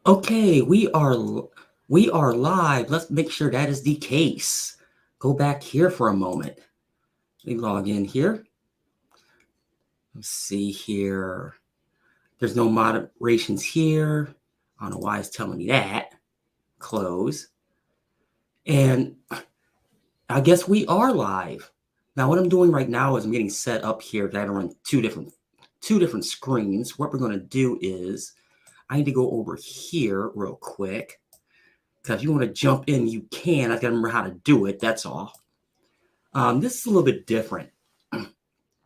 Okay, we are live. Let's make sure that is the case. Go back here for a moment. Let me log in here. Let's see here. There's no moderations here. I don't know why it's telling me that. Close. And I guess we are live. Now what I'm doing right now is I'm getting set up here that I run two different screens. What we're going to do is I need to go over here real quick. Because if you want to jump in, you can. I got to remember how to do it. That's all. This is a little bit different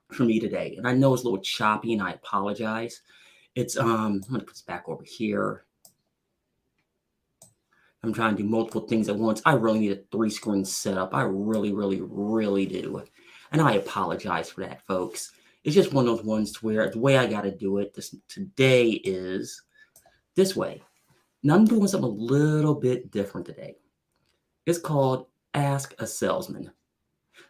for me today, and I know it's a little choppy, and I apologize. I'm gonna put this back over here. I'm trying to do multiple things at once. I really need a 3-screen setup. I really, really, really do, and I apologize for that, folks. It's just one of those ones to where the way I got to do it today is this way. Now I'm doing something a little bit different today. It's called Ask a Salesman.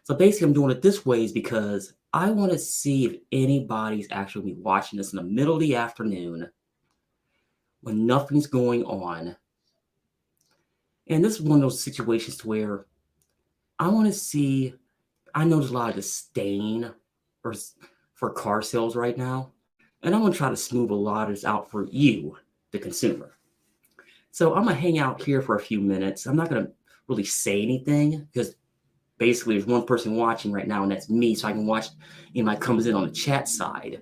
So basically, I'm doing it this way is because I want to see if anybody's actually watching this in the middle of the afternoon when nothing's going on. And this is one of those situations to where I want to see. I know there's a lot of disdain for car sales right now, and I'm going to try to smooth a lot of this out for you, the consumer. So I'm going to hang out here for a few minutes. I'm not going to really say anything because basically there's one person watching right now, and that's me. So I can watch anybody comes in on the chat side.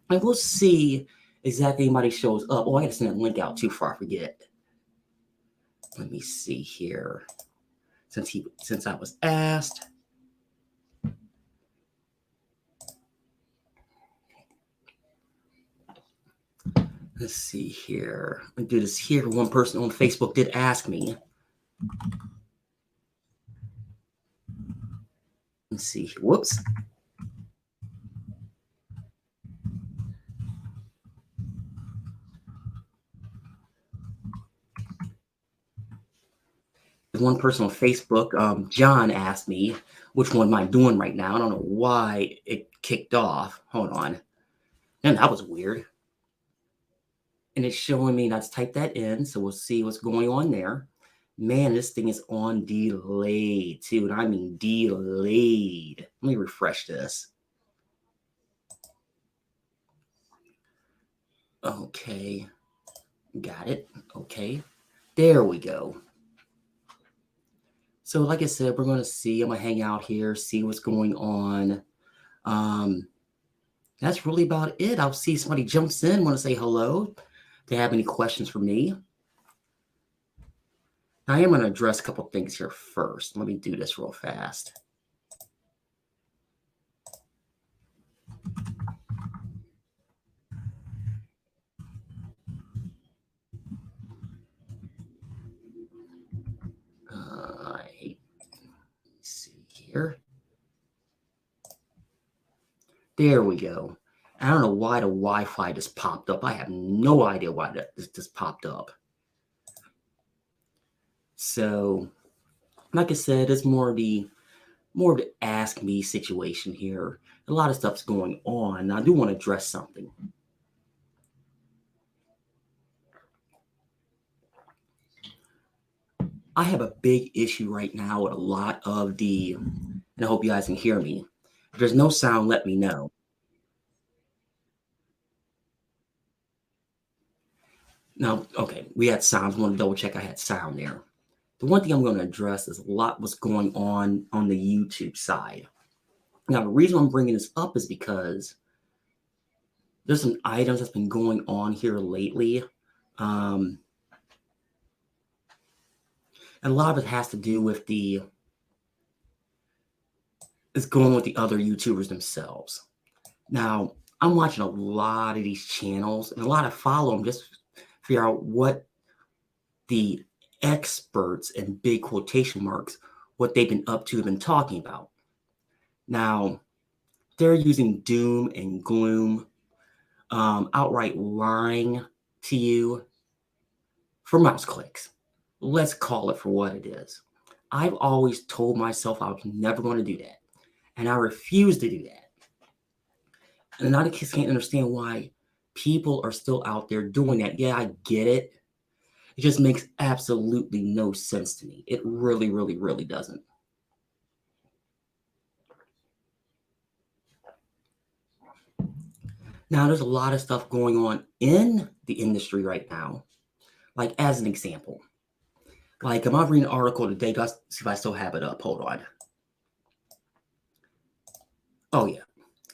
And we'll see exactly anybody shows up. Oh, I got to send that link out too before I forget. Let me see here. Since I was asked. Let's see here. I'm gonna do this here. One person on Facebook did ask me. Let's see. Whoops. One person on Facebook, John, asked me which one am I doing right now. I don't know why it kicked off. Hold on. And that was weird. And it's showing me let's type that in. So we'll see what's going on there. Man, this thing is on delay too. And I mean delayed. Let me refresh this. Okay. Got it. Okay. There we go. So like I said, we're going to see. I'm going to hang out here, see what's going on. That's really about it. I'll see if somebody jumps in, want to say hello. They have any questions for me? I am going to address a couple things here first. Let me do this real fast. Let's see here. There we go. I don't know why the Wi-Fi just popped up. I have no idea why this just popped up. So, like I said, it's more of the ask me situation here. A lot of stuff's going on. I do want to address something. I have a big issue right now with a lot of and I hope you guys can hear me. If there's no sound, let me know. Now, okay, we had sound. I want to double check I had sound there. The one thing I'm going to address is a lot what's going on the YouTube side. Now, the reason I'm bringing this up is because there's some items that's been going on here lately. And a lot of it has to do with it's going with the other YouTubers themselves. Now, I'm watching a lot of these channels, and a lot of follow them just figure out what the experts and big quotation marks, what they've been up to, have been talking about. Now, they're using doom and gloom, outright lying to you for mouse clicks. Let's call it for what it is. I've always told myself I was never going to do that, and I refuse to do that. And I just can't understand why people are still out there doing that. Yeah, I get it. It just makes absolutely no sense to me. It really, really, really doesn't. Now, there's a lot of stuff going on in the industry right now. Like, as an example, like, I'm reading an article today. Let's see if I still have it up. Hold on. Oh, yeah.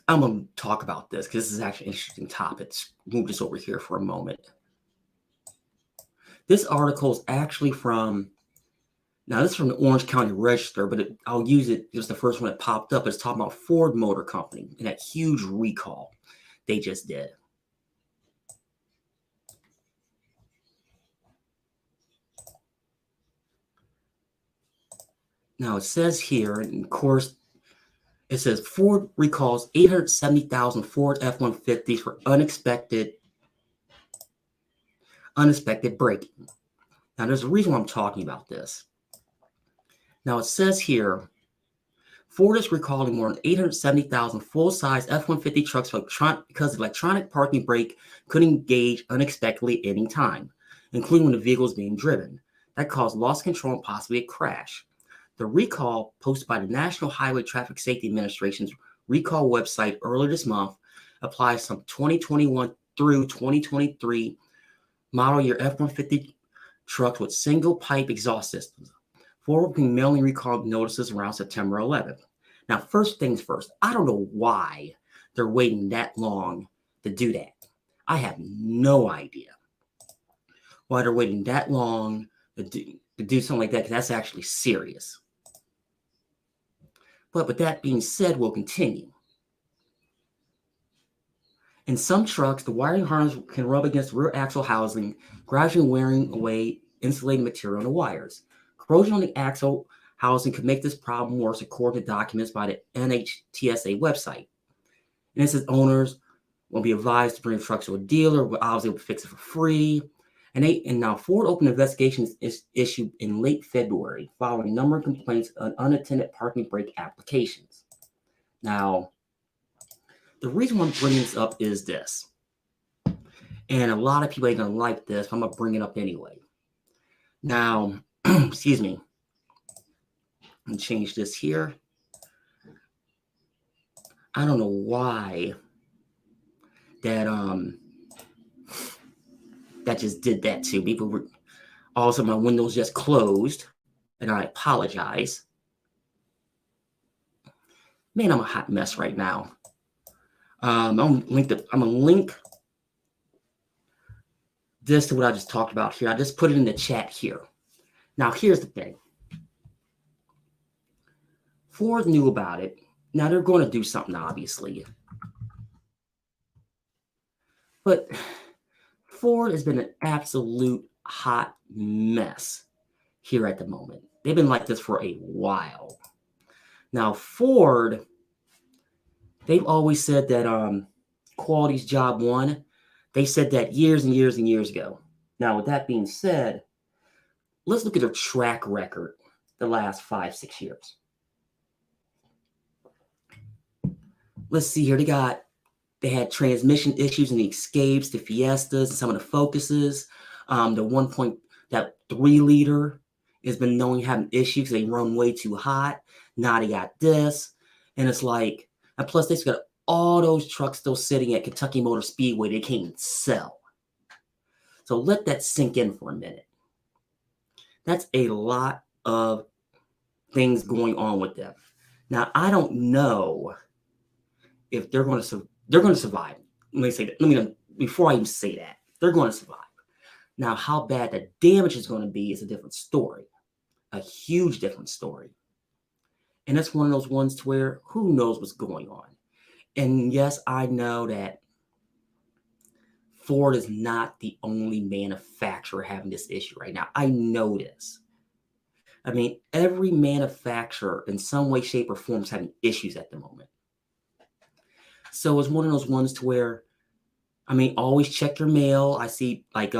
I'm going to talk about this because this is actually an interesting topic. Let's move this over here for a moment. This article is actually from, now this is from the Orange County Register, but I'll use it. It was the first one that popped up. It's talking about Ford Motor Company and that huge recall they just did. Now it says here, and of course, it says Ford recalls 870,000 Ford F-150s for unexpected braking. Now there's a reason why I'm talking about this. Now it says here, Ford is recalling more than 870,000 full-size F-150 trucks because electronic parking brake couldn't engage unexpectedly at any time, including when the vehicle is being driven. That caused loss control and possibly a crash. The recall, posted by the National Highway Traffic Safety Administration's recall website earlier this month, applies to 2021 through 2023 model year F-150 trucks with single-pipe exhaust systems. Ford will be mailing recall notices around September 11th. Now, first things first, I don't know why they're waiting that long to do that. I have no idea why they're waiting that long to do something like that, because that's actually serious. But with that being said, we'll continue. In some trucks, the wiring harness can rub against rear axle housing, gradually wearing away insulating material on the wires. Corrosion on the axle housing could make this problem worse, according to documents by the NHTSA website. And it says owners will be advised to bring the trucks to a dealer, but obviously will fix it for free. And now Ford opened investigations issued in late February following a number of complaints on unattended parking brake applications. Now, the reason why I'm bringing this up is this, and a lot of people ain't gonna like this, but I'm gonna bring it up anyway. Now, excuse me, and change this here. I don't know why that that just did that to me. But all of a sudden my windows just closed, and I apologize. Man, I'm a hot mess right now. I'm gonna link this to what I just talked about here. I just put it in the chat here. Now, here's the thing. Ford knew about it. Now they're going to do something, obviously. But Ford has been an absolute hot mess here at the moment. They've been like this for a while. Now, Ford, they've always said that quality's job one. They said that years and years and years ago. Now, with that being said, let's look at their track record the last 5-6 years. Let's see here. They had transmission issues in the Escapes, the Fiestas, and some of the Focuses. That 3-liter has been known having issues. They run way too hot. Now they got this. And it's like, and plus they got all those trucks still sitting at Kentucky Motor Speedway they can't even sell. So let that sink in for a minute. That's a lot of things going on with them. Now, I don't know if they're going to survive. Let me say that. Before I even say that, they're going to survive. Now, how bad the damage is going to be is a different story, a huge different story. And that's one of those ones to where who knows what's going on. And yes, I know that Ford is not the only manufacturer having this issue right now. I know this. I mean, every manufacturer in some way, shape, or form is having issues at the moment. So it's one of those ones to where, I mean, always check your mail. I see like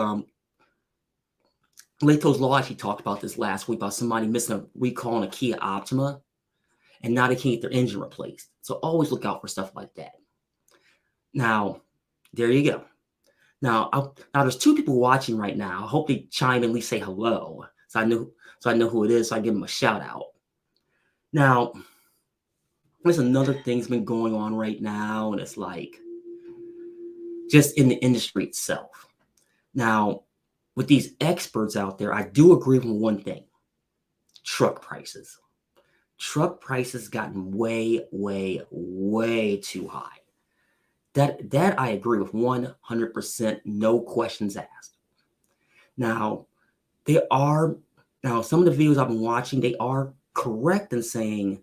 Leto's Law actually talked about this last week about somebody missing a recall on a Kia Optima, and now they can't get their engine replaced. So always look out for stuff like that. Now, there you go. Now there's two people watching right now. I hope they chime in, at least say hello, so I know who it is, so I give them a shout out. Now, there's another thing's been going on right now, and it's like just in the industry itself. Now, with these experts out there, I do agree with one thing: truck prices. Truck prices gotten way, way, way too high. That I agree with 100%, no questions asked. Now, they are some of the videos I've been watching, they are correct in saying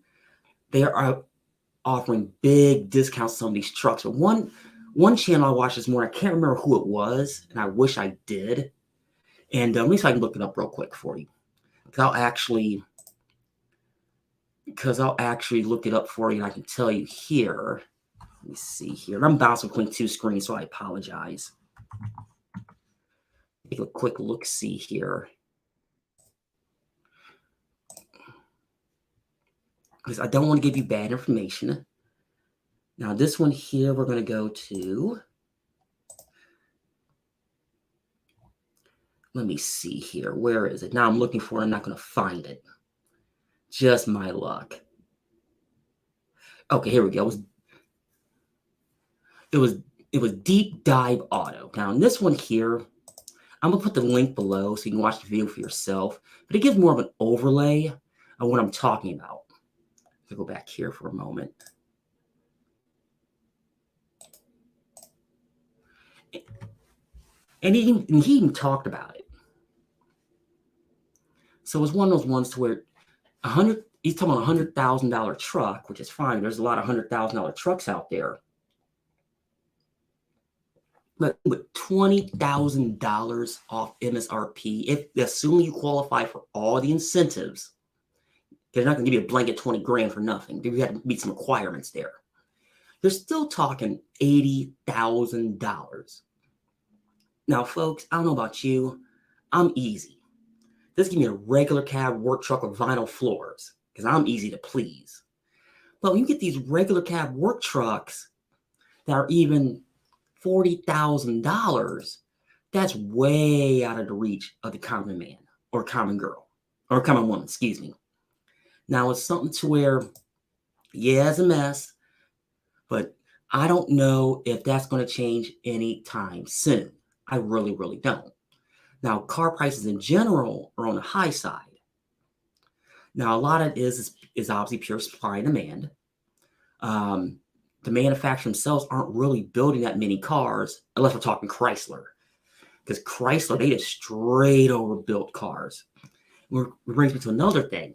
they are offering big discounts on some of these trucks. But one channel I watched this morning, I can't remember who it was, and I wish I did. And let me see if I can look it up real quick for you. Because I'll actually look it up for you, and I can tell you here. Let me see here. And I'm bouncing between two screens, so I apologize. Take a quick look-see here. Because I don't want to give you bad information. Now, this one here, we're going to go to. Let me see here. Where is it? Now I'm looking for it. I'm not going to find it. Just my luck. Okay, here we go. It was Deep Dive Auto. Now, in this one here, I'm going to put the link below so you can watch the video for yourself. But it gives more of an overlay of what I'm talking about. I'll go back here for a moment. And he even talked about it. So it's one of those ones to where he's talking about a $100,000 truck, which is fine. There's a lot of $100,000 trucks out there. But with $20,000 off MSRP, if assuming you qualify for all the incentives, they're not going to give you a blanket 20 grand for nothing. You have to meet some requirements there. You're still talking $80,000. Now, folks, I don't know about you. I'm easy. Just give me a regular cab work truck with vinyl floors, because I'm easy to please. But when you get these regular cab work trucks that are even $40,000, that's way out of the reach of the common man or common girl or common woman, excuse me. Now, it's something to where, yeah, it's a mess, but I don't know if that's going to change anytime soon. I really, really don't. Now, car prices in general are on the high side. Now, a lot of it is obviously pure supply and demand. The manufacturers themselves aren't really building that many cars, unless we're talking Chrysler. Because Chrysler, they just straight overbuilt cars. Which brings me to another thing.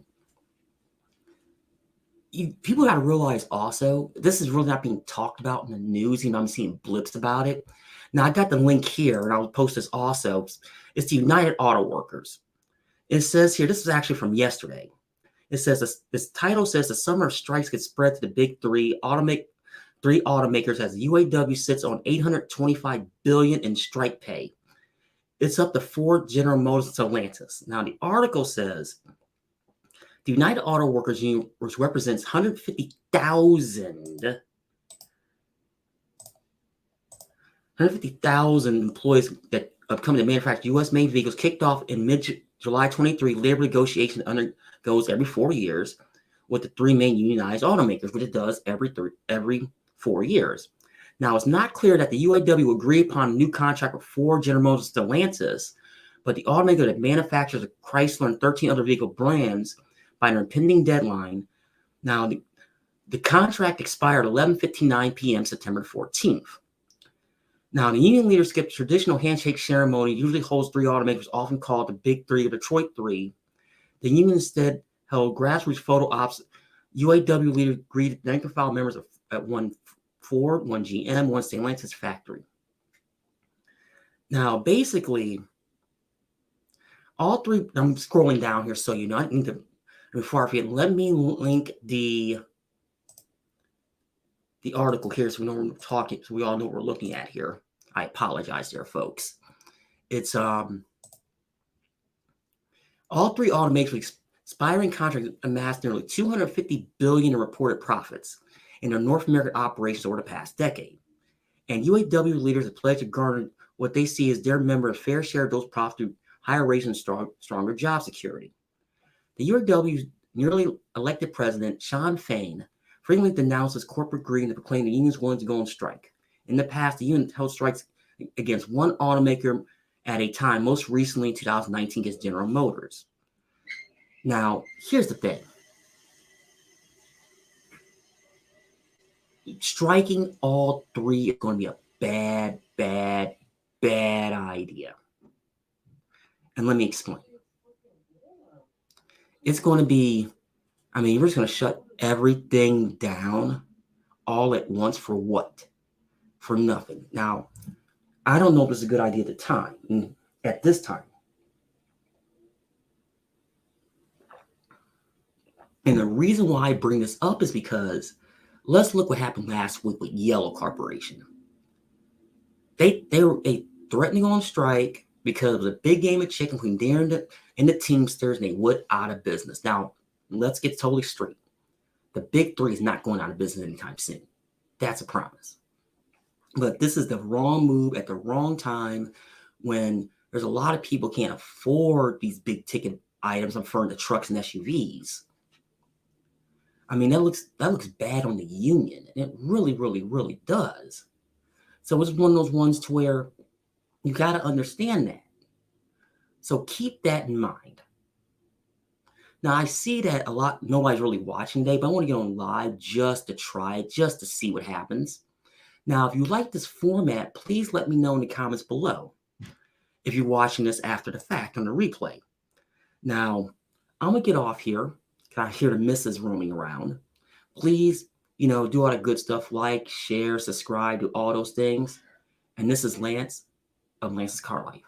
People got to realize also, this is really not being talked about in the news. I'm seeing blips about it. Now, I got the link here, and I'll post this also. It's the United Auto Workers. It says here, this is actually from yesterday. It says, this title says, the summer of strikes could spread to the big three automakers as the UAW sits on $825 billion in strike pay. It's up to Ford, General Motors, and Stellantis. Now, the article says, the United Auto Workers Union, which represents 150,000 employees that have come to manufacture U.S.-made vehicles, kicked off in mid-July 23. Labor negotiation undergoes every 4 years with the three main unionized automakers, which it does every 4 years. Now, it's not clear that the UAW agreed upon a new contract with Ford, General Motors, and Stellantis, but the automaker that manufactures Chrysler and 13 other vehicle brands by an impending deadline. Now, the contract expired 11:59 p.m. September 14th. Now, the union leader skipped traditional handshake ceremony, usually holds three automakers, often called the Big Three or Detroit Three. The union instead held grassroots photo ops. UAW leader greeted rank and file members at one Ford, one GM, one Stellantis factory. Now, basically, all three, I'm scrolling down here so you know, I need to, before I forget, let me link the article here so we know what we're talking, so we all know what we're looking at here. I apologize there, folks. It's all three automakers expiring contracts amassed nearly $250 billion in reported profits in their North American operations over the past decade. And UAW leaders have pledged to garner what they see is their member a fair share of those profits through higher rates and stronger job security. The UAW's newly elected president, Sean Fain, frequently denounces corporate greed and proclaimed the union's willing to go on strike. In the past, the union held strikes against one automaker at a time, most recently in 2019 against General Motors. Now, here's the thing. Striking all three is going to be a bad idea. And let me explain. It's going to be, we're just going to shut everything down all at once for what? For nothing. Now, I don't know if it's a good idea at the time, at this time. And the reason why I bring this up is because let's look what happened last week with Yellow Corporation. They threatened to go on strike because of the big game of chicken between them and the Teamsters, and they went out of business. Now, let's get totally straight. The big three is not going out of business anytime soon. That's a promise. But this is the wrong move at the wrong time when there's a lot of people can't afford these big ticket items. I'm referring to trucks and SUVs. That looks bad on the union. And it really does. So it's one of those ones to where you got to understand that. So keep that in mind. Now, I see that a lot, nobody's really watching today, but I want to get on live just to try it, just to see what happens. Now, if you like this format, please let me know in the comments below if you're watching this after the fact on the replay. Now, I'm going to get off here. I hear the missus roaming around. Please, do all the good stuff, like, share, subscribe, do all those things. And this is Lance of Lance's Car Life.